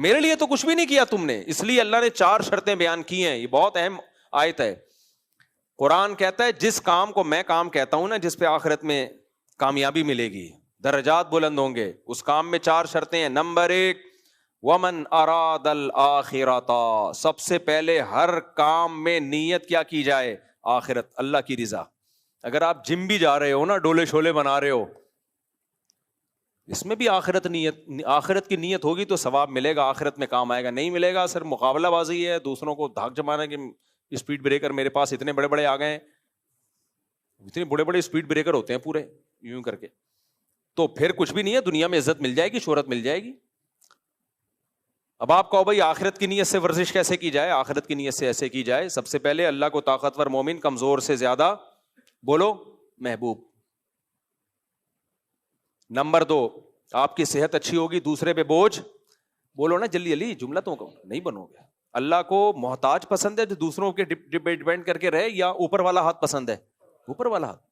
میرے لیے تو کچھ بھی نہیں کیا تم نے. اس لیے اللہ نے 4 شرطیں بیان کی ہیں. یہ بہت اہم آیت ہے. قرآن کہتا ہے جس کام کو میں کام کہتا ہوں نا, جس پہ آخرت میں کامیابی ملے گی, درجات بلند ہوں گے, اس کام میں 4 شرطیں ہیں. نمبر 1, ومن اراد الآخرۃ, سب سے پہلے ہر کام میں نیت کیا کی جائے؟ آخرت, اللہ کی رضا. اگر آپ جم بھی جا رہے ہو نا, ڈولے شولے بنا رہے ہو, اس میں بھی آخرت کی نیت ہوگی تو ثواب ملے گا, آخرت میں کام آئے گا. نہیں ملے گا, صرف مقابلہ بازی ہے, دوسروں کو دھاک جمانا کہ اسپیڈ بریکر میرے پاس اتنے بڑے بڑے آ گئے ہیں. اتنے بڑے بڑے اسپیڈ بریکر ہوتے ہیں پورے یوں کر کے, تو پھر کچھ بھی نہیں ہے. دنیا میں عزت مل جائے گی, شہرت مل جائے گی. اب آپ کہو بھائی آخرت کی نیت سے ورزش کیسے کی جائے؟ آخرت کی نیت سے ایسے کی جائے, سب سے پہلے اللہ کو طاقتور مومن کمزور سے زیادہ بولو محبوب. نمبر 2, آپ کی صحت اچھی ہوگی, دوسرے پہ بوجھ بولو نا جلدی جلدی, جملہ تو نہیں بنو گے. اللہ کو محتاج پسند ہے جو دوسروں کے ڈیپینڈ کر کے رہے, یا اوپر والا ہاتھ پسند ہے؟ اوپر والا ہاتھ.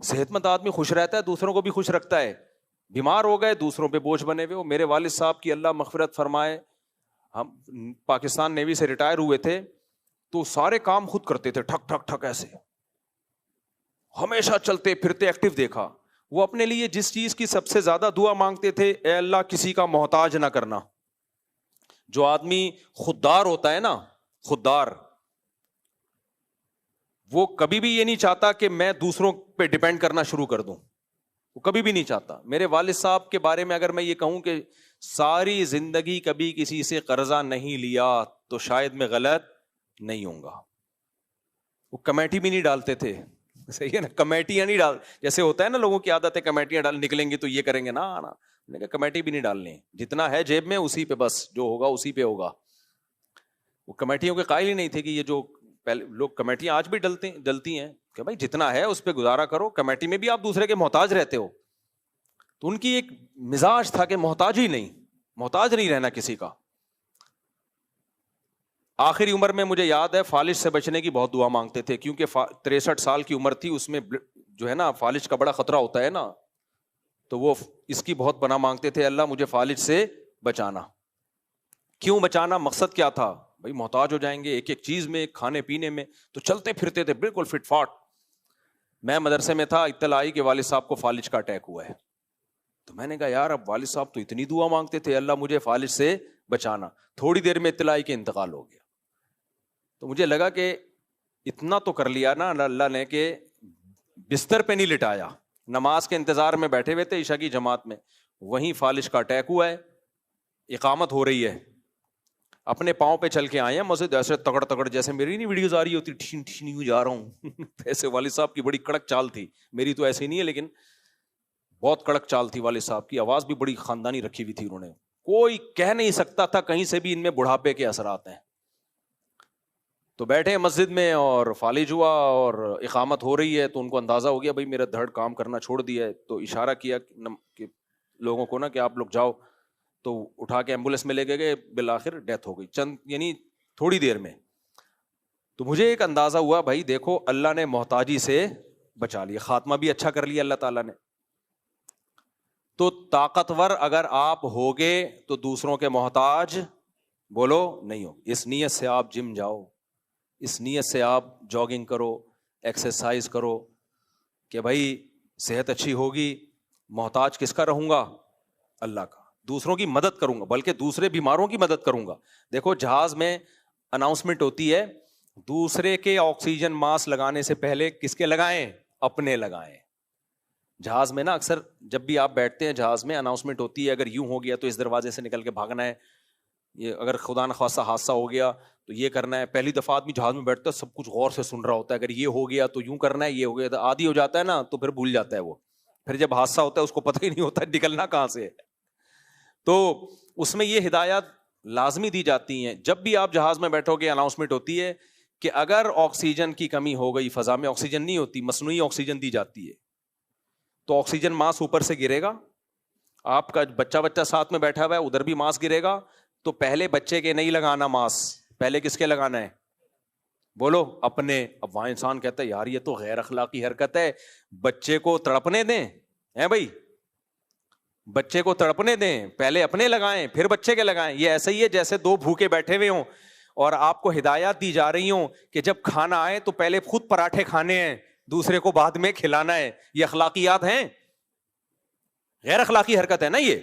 صحت مند آدمی خوش رہتا ہے, دوسروں کو بھی خوش رکھتا ہے. بیمار ہو گئے, دوسروں پہ بوجھ بنے ہوئے ہو. میرے والد صاحب کی اللہ مغفرت فرمائے, ہم پاکستان نیوی سے ریٹائر ہوئے تھے, تو سارے کام خود کرتے تھے, ٹھک ٹھک ٹھک ایسے, ہمیشہ چلتے پھرتے ایکٹیو دیکھا. وہ اپنے لیے جس چیز کی سب سے زیادہ دعا مانگتے تھے, اے اللہ کسی کا محتاج نہ کرنا. جو آدمی خوددار ہوتا ہے نا, خوددار, وہ کبھی بھی یہ نہیں چاہتا کہ میں دوسروں پہ ڈیپینڈ کرنا شروع کر دوں, وہ کبھی بھی نہیں چاہتا. میرے والد صاحب کے بارے میں اگر میں یہ کہوں کہ ساری زندگی کبھی کسی سے قرضہ نہیں لیا, تو شاید میں غلط نہیں ہوں گا. وہ کمیٹی بھی نہیں ڈالتے تھے, صحیح ہے نا, کمیٹیاں نہیں ڈال, جیسے ہوتا ہے نا لوگوں کی عادت ہے کمیٹیاں ڈال, نکلیں گے تو یہ کریں گے نا, میں نے کہا کمیٹی بھی نہیں ڈالنی, جتنا ہے جیب میں اسی پہ بس, جو ہوگا اسی پہ ہوگا. وہ کمیٹیوں کے قائل ہی نہیں تھے کہ یہ جو پہلے لوگ کمیٹیاں آج بھی ڈلتی ہیں کہ بھائی جتنا ہے اس پہ گزارا کرو, کمیٹی میں بھی آپ دوسرے کے محتاج رہتے ہو. تو ان کی ایک مزاج تھا کہ محتاج نہیں رہنا کسی کا. آخری عمر میں مجھے یاد ہے فالج سے بچنے کی بہت دعا مانگتے تھے, کیونکہ 63 سال کی عمر تھی, اس میں جو ہے نا فالج کا بڑا خطرہ ہوتا ہے نا, تو وہ اس کی بہت پناہ مانگتے تھے, اللہ مجھے فالج سے بچانا. کیوں بچانا؟ مقصد کیا تھا بھائی؟ محتاج ہو جائیں گے ایک ایک چیز میں, کھانے پینے میں, تو چلتے پھرتے تھے بالکل فٹ فاٹ. میں مدرسے میں تھا, اطلاع آئی کہ والد صاحب کو فالج کا اٹیک ہوا ہے. تو میں نے کہا یار اب والد صاحب تو اتنی دعا مانگتے تھے, اللہ مجھے فالج سے بچانا. تھوڑی دیر میں اطلاع آئی کہ انتقال ہو گیا. تو مجھے لگا کہ اتنا تو کر لیا نا اللہ نے کہ بستر پہ نہیں لٹایا, نماز کے انتظار میں بیٹھے ہوئے تھے عشاء کی جماعت میں, وہیں فالج کا اٹیک ہوا ہے, اقامت ہو رہی ہے, اپنے پاؤں پہ چل کے آئے ہیں مسجد, ایسے تگڑ تگڑ, جیسے میری نہیں ویڈیوز آ رہی ہوتی ٹھین ٹھین یوں جا رہا ہوں ایسے والد صاحب کی بڑی کڑک چال تھی. میری تو ایسی نہیں ہے لیکن بہت کڑک چال تھی والد صاحب کی. آواز بھی بڑی خاندانی رکھی ہوئی تھی انہوں نے, کوئی کہہ نہیں سکتا تھا کہیں سے بھی ان میں بڑھاپے کے اثرات ہیں. تو بیٹھے مسجد میں اور فالج ہوا اور اقامت ہو رہی ہے, تو ان کو اندازہ ہو گیا بھائی میرا دھڑ کام کرنا چھوڑ دیا ہے. تو اشارہ کیا کہ لوگوں کو نا کہ آپ لوگ جاؤ, تو اٹھا کے ایمبولینس میں لے گئے, بالآخر ڈیتھ ہو گئی چند یعنی تھوڑی دیر میں. تو مجھے ایک اندازہ ہوا بھائی دیکھو اللہ نے محتاجی سے بچا لیا, خاتمہ بھی اچھا کر لیا اللہ تعالیٰ نے. تو طاقتور اگر آپ ہوگے تو دوسروں کے محتاج بولو نہیں ہو. اس نیت سے آپ جم جاؤ, اس نیت سے آپ جاگنگ کرو, ایکسرسائز کرو کہ بھائی صحت اچھی ہوگی, محتاج کس کا رہوں گا؟ اللہ کا. دوسروں کی مدد کروں گا, بلکہ دوسرے بیماروں کی مدد کروں گا. دیکھو جہاز میں اناؤنسمنٹ ہوتی ہے, دوسرے کے آکسیجن ماسک لگانے سے پہلے کس کے لگائیں؟ اپنے لگائیں. جہاز میں نا اکثر جب بھی آپ بیٹھتے ہیں جہاز میں اناؤنسمنٹ ہوتی ہے, اگر یوں ہو گیا تو اس دروازے سے نکل کے بھاگنا ہے, یہ اگر خدا نخواستہ حادثہ ہو گیا تو یہ کرنا ہے. پہلی دفعہ آدمی جہاز میں بیٹھتا ہے سب کچھ غور سے سن رہا ہوتا ہے, اگر یہ ہو گیا تو یوں کرنا ہے, یہ ہو گیا تو عادی ہو جاتا ہے نا, تو پھر بھول جاتا ہے وہ. پھر جب حادثہ ہوتا ہے اس کو پتہ ہی نہیں ہوتا نکلنا کہاں سے ہے. تو اس میں یہ ہدایات لازمی دی جاتی ہیں. جب بھی آپ جہاز میں بیٹھو گے اناؤنسمنٹ ہوتی ہے کہ اگر آکسیجن کی کمی ہو گئی, فضا میں آکسیجن نہیں ہوتی, مصنوعی آکسیجن دی جاتی ہے, تو آکسیجن ماسک اوپر سے گرے گا, آپ کا بچہ ساتھ میں بیٹھا ہوا ہے ادھر بھی ماسک گرے گا, تو پہلے بچے کے نہیں لگانا ماسک, پہلے کس کے لگانا ہے؟ بولو اپنے. اب وہاں انسان کہتا ہے یار یہ تو غیر اخلاقی حرکت ہے, بچے کو تڑپنے دیں ہیں بھائی, بچے کو تڑپنے دیں, پہلے اپنے لگائیں پھر بچے کے لگائیں. یہ ایسا ہی ہے جیسے دو بھوکے بیٹھے ہوئے ہوں اور آپ کو ہدایات دی جا رہی ہوں کہ جب کھانا آئے تو پہلے خود پراٹھے کھانے ہیں, دوسرے کو بعد میں کھلانا ہے. یہ اخلاقیات ہیں؟ غیر اخلاقی حرکت ہے نا یہ.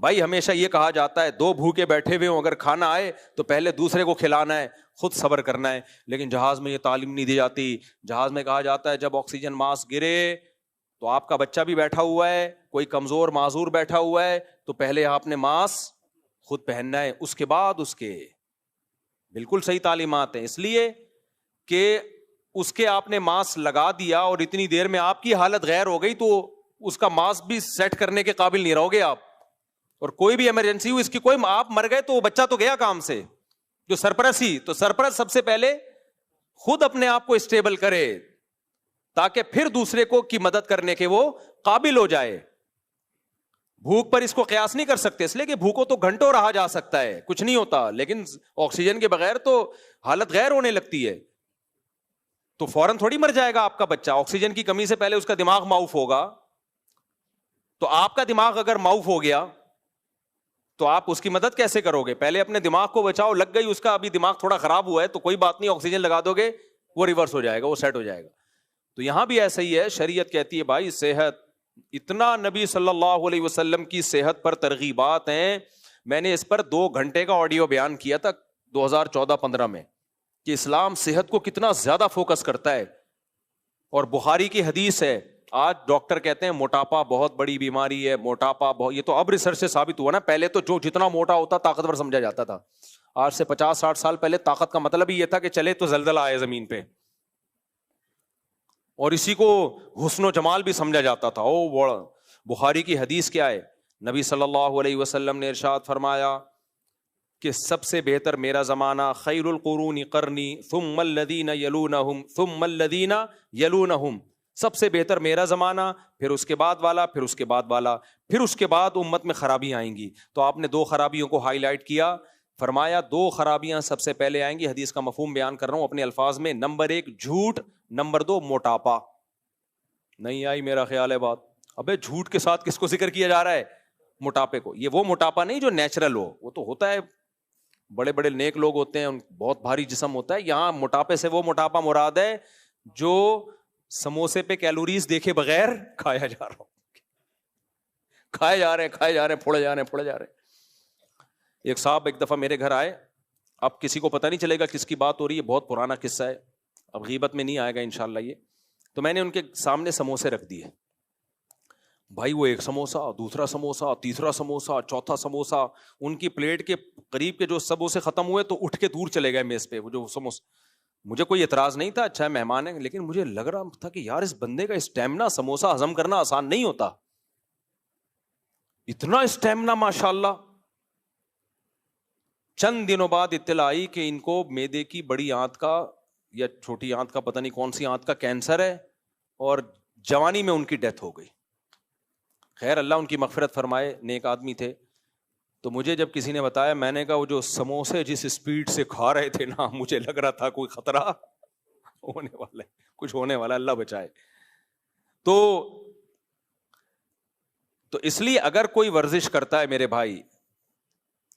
بھائی ہمیشہ یہ کہا جاتا ہے دو بھوکے بیٹھے ہوئے ہوں, اگر کھانا آئے تو پہلے دوسرے کو کھلانا ہے, خود صبر کرنا ہے. لیکن جہاز میں یہ تعلیم نہیں دی جاتی. جہاز میں کہا جاتا ہے جب آکسیجن ماسک گرے تو آپ کا بچہ بھی بیٹھا ہوا ہے, کوئی کمزور معذور بیٹھا ہوا ہے, تو پہلے آپ نے ماسک خود پہننا ہے, اس کے بعد اس کے. بالکل صحیح تعلیمات ہیں, اس لیے کہ اس کے آپ نے ماسک لگا دیا اور اتنی دیر میں آپ کی حالت غیر ہو گئی تو اس کا ماسک بھی سیٹ کرنے کے قابل نہیں رہو گے آپ. اور کوئی بھی ایمرجنسی ہو, اس کی کوئی آپ مر گئے تو بچہ تو گیا کام سے. جو سرپرست ہی تو سرپرست سب سے پہلے خود اپنے آپ کو اسٹیبل کرے تاکہ پھر دوسرے کو کی مدد کرنے کے وہ قابل ہو جائے. بھوک پر اس کو قیاس نہیں کر سکتے, اس لیے کہ بھوکو تو گھنٹوں رہا جا سکتا ہے, کچھ نہیں ہوتا, لیکن آکسیجن کے بغیر تو حالت غیر ہونے لگتی ہے. تو فوراً تھوڑی مر جائے گا آپ کا بچہ. آکسیجن کی کمی سے پہلے اس کا دماغ معاف ہوگا. تو آپ کا دماغ اگر معاف ہو گیا تو آپ اس کی مدد کیسے کرو گے؟ پہلے اپنے دماغ کو بچاؤ. لگ گئی اس کا, ابھی دماغ تھوڑا خراب ہوا ہے تو کوئی بات نہیں, آکسیجن لگا دو گے وہ ریورس ہو جائے گا, وہ سیٹ ہو جائے گا. تو یہاں بھی ایسا ہی ہے. شریعت کہتی ہے بھائی صحت, اتنا نبی صلی اللہ علیہ وسلم کی صحت پر ترغیبات ہیں. میں نے اس پر 2 گھنٹے کا آڈیو بیان کیا تھا 2014-15 میں کہ اسلام صحت کو کتنا زیادہ فوکس کرتا ہے. اور بخاری کی حدیث ہے. آج ڈاکٹر کہتے ہیں موٹاپا بہت بڑی بیماری ہے, موٹاپا بہت, یہ تو اب ریسرچ سے ثابت ہوا نا. پہلے تو جو جتنا موٹا ہوتا طاقتور سمجھا جاتا تھا. آج سے 50-60 سال پہلے طاقت کا مطلب ہی یہ تھا کہ چلے تو زلزلہ آئے زمین پہ, اور اسی کو حسن و جمال بھی سمجھا جاتا تھا. او بڑا. بخاری کی حدیث کیا ہے؟ نبی صلی اللہ علیہ وسلم نے ارشاد فرمایا کہ سب سے بہتر میرا زمانہ خیر القرون قرنی ثم الذین یلونہم ثم الذین یلونہم, سب سے بہتر میرا زمانہ, پھر اس کے بعد والا, پھر اس کے بعد والا, پھر اس کے بعد امت میں خرابیاں آئیں گی. تو آپ نے 2 خرابیوں کو ہائی لائٹ کیا. فرمایا 2 خرابیاں سب سے پہلے آئیں گی. حدیث کا مفہوم بیان کر رہا ہوں اپنے الفاظ میں. نمبر 1 جھوٹ, نمبر 2 موٹاپا. نہیں آئی میرا خیال ہے بات. ابے جھوٹ کے ساتھ کس کو ذکر کیا جا رہا ہے؟ موٹاپے کو. یہ وہ موٹاپا نہیں جو نیچرل ہو, وہ تو ہوتا ہے, بڑے بڑے نیک لوگ ہوتے ہیں, بہت بھاری جسم ہوتا ہے. یہاں موٹاپے سے وہ موٹاپا مراد ہے جو سموسے پہ کیلوریز دیکھے بغیر کھایا جا رہا ہو, کھائے جا رہے ہیں, پھوڑے جا رہے ہیں. ایک صاحب ایک دفعہ میرے گھر آئے. اب کسی کو پتہ نہیں چلے گا کس کی بات ہو رہی ہے, بہت پرانا قصہ ہے, اب غیبت میں نہیں آئے گا انشاءاللہ یہ. تو میں نے ان کے سامنے سموسے رکھ دیے. بھائی وہ ایک سموسا, دوسرا سموسا, تیسرا سموسا, چوتھا سموسا, ان کی پلیٹ کے قریب کے جو سموسے ختم ہوئے تو اٹھ کے دور چلے گئے میز پہ وہ جو سموسے. مجھے کوئی اعتراض نہیں تھا, اچھا ہے مہمان ہے, لیکن مجھے لگ رہا تھا کہ یار اس بندے کا اسٹیمنا, سموسا ہضم کرنا آسان نہیں ہوتا, اتنا اسٹیمنا ماشاءاللہ. چند دنوں بعد اطلاع آئی کہ ان کو معدے کی بڑی آنت کا یا چھوٹی آنت کا, پتہ نہیں کون سی آنت کا کینسر ہے, اور جوانی میں ان کی ڈیتھ ہو گئی. خیر اللہ ان کی مغفرت فرمائے, نیک آدمی تھے. تو مجھے جب کسی نے بتایا, میں نے کہا وہ جو سموسے جس اسپیڈ سے کھا رہے تھے نا, مجھے لگ رہا تھا کوئی خطرہ ہونے والا ہے, کچھ ہونے والا, اللہ بچائے. تو اس لیے اگر کوئی ورزش کرتا ہے میرے بھائی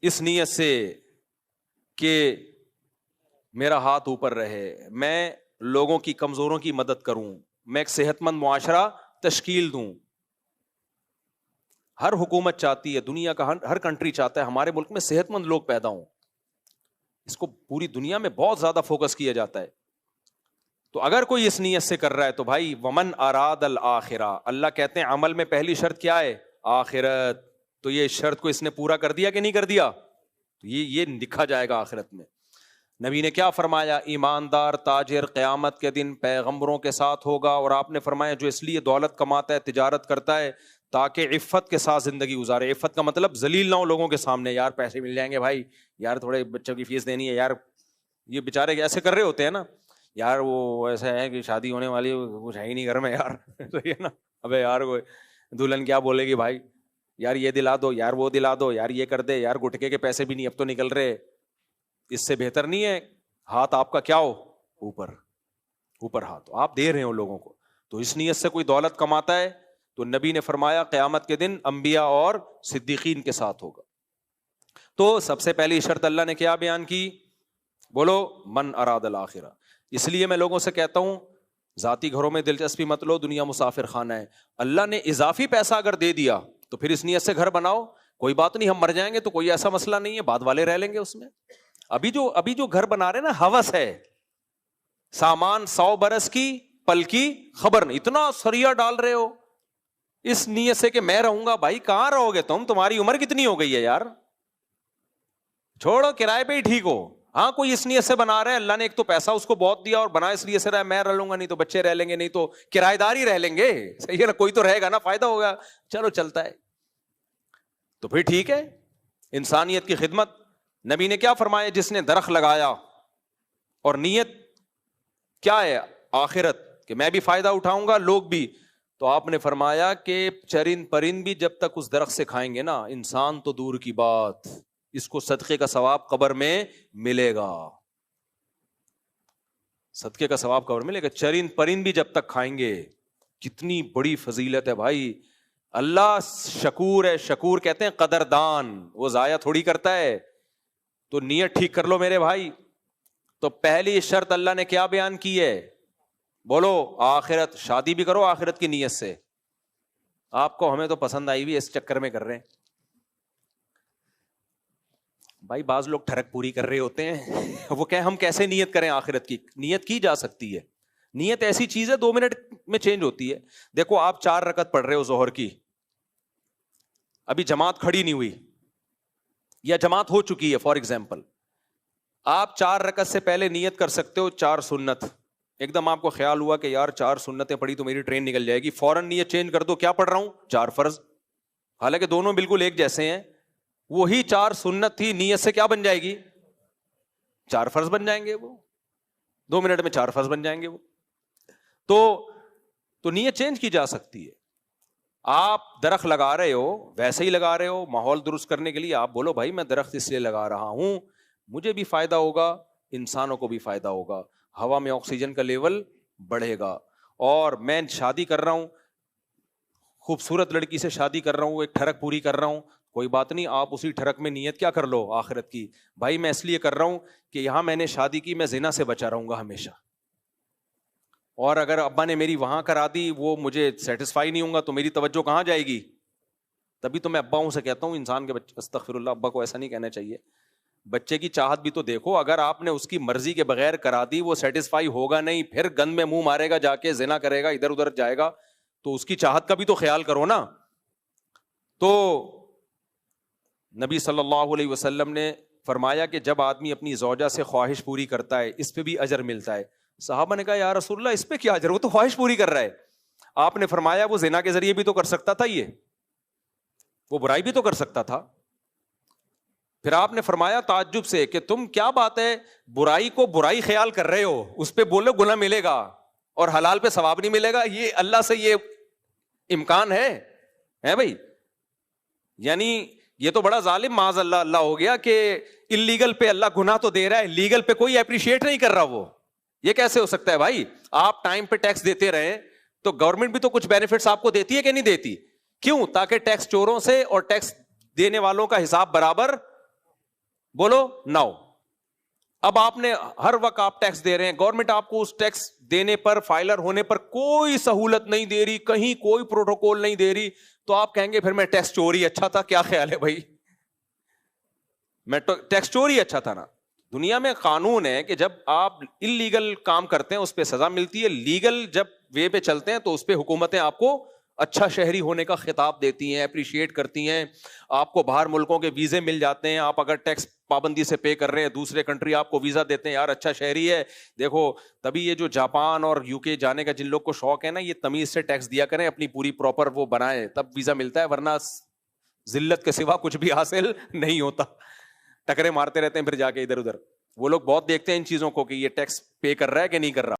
اس نیت سے کہ میرا ہاتھ اوپر رہے, میں لوگوں کی کمزوروں کی مدد کروں, میں ایک صحت مند معاشرہ تشکیل دوں. ہر حکومت چاہتی ہے, دنیا کا ہر کنٹری چاہتا ہے ہمارے ملک میں صحت مند لوگ پیدا ہوں. اس کو پوری دنیا میں بہت زیادہ فوکس کیا جاتا ہے. تو اگر کوئی اس نیت سے کر رہا ہے تو بھائی ومن اراد الآخرہ, اللہ کہتے ہیں عمل میں پہلی شرط کیا ہے؟ آخرت. تو یہ شرط کو اس نے پورا کر دیا کہ نہیں کر دیا؟ تو یہ لکھا جائے گا آخرت میں. نبی نے کیا فرمایا؟ ایماندار تاجر قیامت کے دن پیغمبروں کے ساتھ ہوگا. اور آپ نے فرمایا جو اس لیے دولت کماتا ہے, تجارت کرتا ہے تاکہ عفت کے ساتھ زندگی گزارے. عفت کا مطلب ذلیل نہ ہو لوگوں کے سامنے, یار پیسے مل جائیں گے بھائی, یار تھوڑے بچوں کی فیس دینی ہے, یار یہ بیچارے ایسے کر رہے ہوتے ہیں نا, یار وہ ایسا ہے کہ شادی ہونے والی کچھ ہے ہی نہیں گھر میں یار, صحیح ہے نا, ابے یار وہ دلہن کیا بولے گی بھائی, یار یہ دلا دو, یار وہ دلا دو, یار یہ کر دے, یار گٹکے کے پیسے بھی نہیں اب تو نکل رہے. اس سے بہتر نہیں ہے ہاتھ آپ کا کیا ہو اوپر, اوپر ہاتھ آپ دے رہے ہو لوگوں کو. تو اس نیت سے کوئی دولت کماتا ہے تو نبی نے فرمایا قیامت کے دن انبیاء اور صدیقین کے ساتھ ہوگا. تو سب سے پہلی شرط اللہ نے کیا بیان کی؟ بولو من اراد الآخرہ. اس لیے میں لوگوں سے کہتا ہوں ذاتی گھروں میں دلچسپی مت لو, دنیا مسافر خانہ ہے. اللہ نے اضافی پیسہ اگر دے دیا تو پھر اس نیت سے گھر بناؤ, کوئی بات نہیں, ہم مر جائیں گے تو کوئی ایسا مسئلہ نہیں ہے, بعد والے رہ لیں گے اس میں. ابھی جو گھر بنا رہے نا ہوس ہے, سامان 100 برس کی پل کی خبر نہیں, اتنا سریا ڈال رہے ہو اس نیت سے کہ میں رہوں گا. بھائی کہاں رہو گے تم, تمہاری عمر کتنی ہو گئی ہے یار, چھوڑو کرائے پہ ہی ٹھیک ہو. ہاں کوئی اس نیت سے بنا رہا ہے, اللہ نے ایک تو پیسہ اس کو بہت دیا اور بنا اس لیے سے رہا ہے میں رہ لوں گا, نہیں تو بچے رہ لیں گے, نہیں تو کرایہ دار ہی رہ لیں گے, صحیح ہے نا, کوئی تو رہے گا نا, فائدہ ہوگا, چلو چلتا ہے تو پھر ٹھیک ہے. انسانیت کی خدمت. نبی نے کیا فرمایا؟ جس نے درخت لگایا اور نیت کیا ہے آخرت کہ میں بھی فائدہ اٹھاؤں گا لوگ بھی, تو آپ نے فرمایا کہ چرند پرند بھی جب تک اس درخت سے کھائیں گے نا, انسان تو دور کی بات, اس کو صدقے کا ثواب قبر میں ملے گا, صدقے کا ثواب قبر میں ملے گا. چرند پرند بھی جب تک کھائیں گے, کتنی بڑی فضیلت ہے بھائی. اللہ شکور ہے, شکور کہتے ہیں قدردان, وہ ضائع تھوڑی کرتا ہے. تو نیت ٹھیک کر لو میرے بھائی. تو پہلی شرط اللہ نے کیا بیان کی ہے؟ بولو آخرت. شادی بھی کرو آخرت کی نیت سے. آپ کو ہمیں تو پسند آئی بھی اس چکر میں کر رہے ہیں بھائی. بعض لوگ ٹھڑک پوری کر رہے ہوتے ہیں وہ کہ ہم کیسے نیت کریں آخرت کی. نیت کی جا سکتی ہے, نیت ایسی چیز ہے 2 منٹ میں چینج ہوتی ہے. دیکھو آپ 4 رکعت پڑھ رہے ہو ظہر کی, ابھی جماعت کھڑی نہیں ہوئی یا جماعت ہو چکی ہے فار ایگزامپل, آپ 4 رکعت سے پہلے نیت کر سکتے ہو 4 سنت. ایک دم آپ کو خیال ہوا کہ یار 4 سنتیں پڑھی تو میری ٹرین نکل جائے گی, فوراً نیت چینج کر دو, کیا پڑھ رہا ہوں؟ 4 فرض. حالانکہ دونوں بالکل ایک جیسے ہیں, وہی 4 سنت تھی, نیت سے کیا بن جائے گی؟ 4 فرض بن جائیں گے. وہ 2 منٹ میں 4 فرض بن جائیں گے وہ. تو نیت چینج کی جا سکتی ہے. آپ درخت لگا رہے ہو, ویسے ہی لگا رہے ہو ماحول درست کرنے کے لیے, آپ بولو بھائی میں درخت اس لیے لگا رہا ہوں, مجھے بھی فائدہ ہوگا, انسانوں کو بھی فائدہ ہوگا, ہوا میں آکسیجن کا لیول بڑھے گا. اور میں شادی کر رہا ہوں, خوبصورت لڑکی سے شادی کر رہا ہوں, ایک ٹھڑک پوری کر رہا ہوں, کوئی بات نہیں, آپ اسی ٹھڑک میں نیت کیا کر لو آخرت کی. بھائی میں اس لیے کر رہا ہوں کہ یہاں میں نے شادی کی, میں زنا سے بچا رہوں گا ہمیشہ, اور اگر ابا نے میری وہاں کرا دی وہ مجھے سیٹسفائی نہیں ہوں گا تو میری توجہ کہاں جائے گی. تبھی تو میں اباؤں سے کہتا ہوں انسان کے بچے, استغفر اللہ, ابا کو ایسا نہیں کہنا چاہیے, بچے کی چاہت بھی تو دیکھو. اگر آپ نے اس کی مرضی کے بغیر کرا دی, وہ سیٹسفائی ہوگا نہیں, پھر گند میں منہ مارے گا, جا کے زنا کرے گا, ادھر ادھر جائے گا, تو اس کی چاہت کا بھی تو خیال کرو نا. تو نبی صلی اللہ علیہ وسلم نے فرمایا کہ جب آدمی اپنی زوجہ سے خواہش پوری کرتا ہے اس پہ بھی اجر ملتا ہے. صحابہ نے کہا یا رسول اللہ اس پہ کیا اجر, وہ تو خواہش پوری کر رہا ہے. آپ نے فرمایا وہ زنا کے ذریعے بھی تو کر سکتا تھا, یہ وہ برائی بھی تو کر سکتا تھا. پھر آپ نے فرمایا تعجب سے کہ تم کیا بات ہے, برائی کو برائی خیال کر رہے ہو, اس پہ بولو گناہ ملے گا اور حلال پہ ثواب نہیں ملے گا, یہ اللہ سے یہ امکان ہے بھائی. یعنی یہ تو بڑا ظالم معاذ اللہ اللہ ہو گیا کہ اللیگل پہ اللہ گناہ تو دے رہا ہے, لیگل پہ کوئی اپریشیٹ نہیں کر رہا. وہ یہ کیسے ہو سکتا ہے بھائی؟ آپ ٹائم پہ ٹیکس دیتے رہے تو گورنمنٹ بھی تو کچھ بینیفٹس آپ کو دیتی ہے کہ نہیں دیتی؟ کیوں؟ تاکہ ٹیکس چوروں سے اور ٹیکس دینے والوں کا حساب برابر بولو نہ ہو. اب آپ نے ہر وقت آپ ٹیکس دے رہے ہیں, گورنمنٹ آپ کو اس ٹیکس دینے پر, فائلر ہونے پر کوئی سہولت نہیں دے رہی, کہیں کوئی پروٹوکول نہیں دے رہی, تو آپ کہیں گے پھر میں ٹیکس چوری اچھا تھا. کیا خیال ہے بھائی؟ میں ٹیکس چوری اچھا تھا نا. دنیا میں قانون ہے کہ جب آپ انلیگل کام کرتے ہیں اس پہ سزا ملتی ہے, لیگل جب وے پہ چلتے ہیں تو اس پہ حکومتیں آپ کو اچھا شہری ہونے کا خطاب دیتی ہیں, اپریشیٹ کرتی ہیں, آپ کو باہر ملکوں کے ویزے مل جاتے ہیں. آپ اگر ٹیکس پابندی سے پے کر رہے ہیں, دوسرے کنٹری آپ کو ویزا دیتے ہیں, یار اچھا شہری ہے. دیکھو تبھی یہ جو جاپان اور یو کے جانے کا جن لوگ کو شوق ہے نا, یہ تمیز سے ٹیکس دیا کریں, اپنی پوری پراپر وہ بنائیں, تب ویزا ملتا ہے, ورنہ ذلت کے سوا کچھ بھی حاصل نہیں ہوتا. ٹکرے مارتے رہتے ہیں پھر جا کے ادھر ادھر. وہ لوگ بہت دیکھتے ہیں ان چیزوں کو کہ یہ ٹیکس پے کر رہا ہے کہ نہیں کر رہا.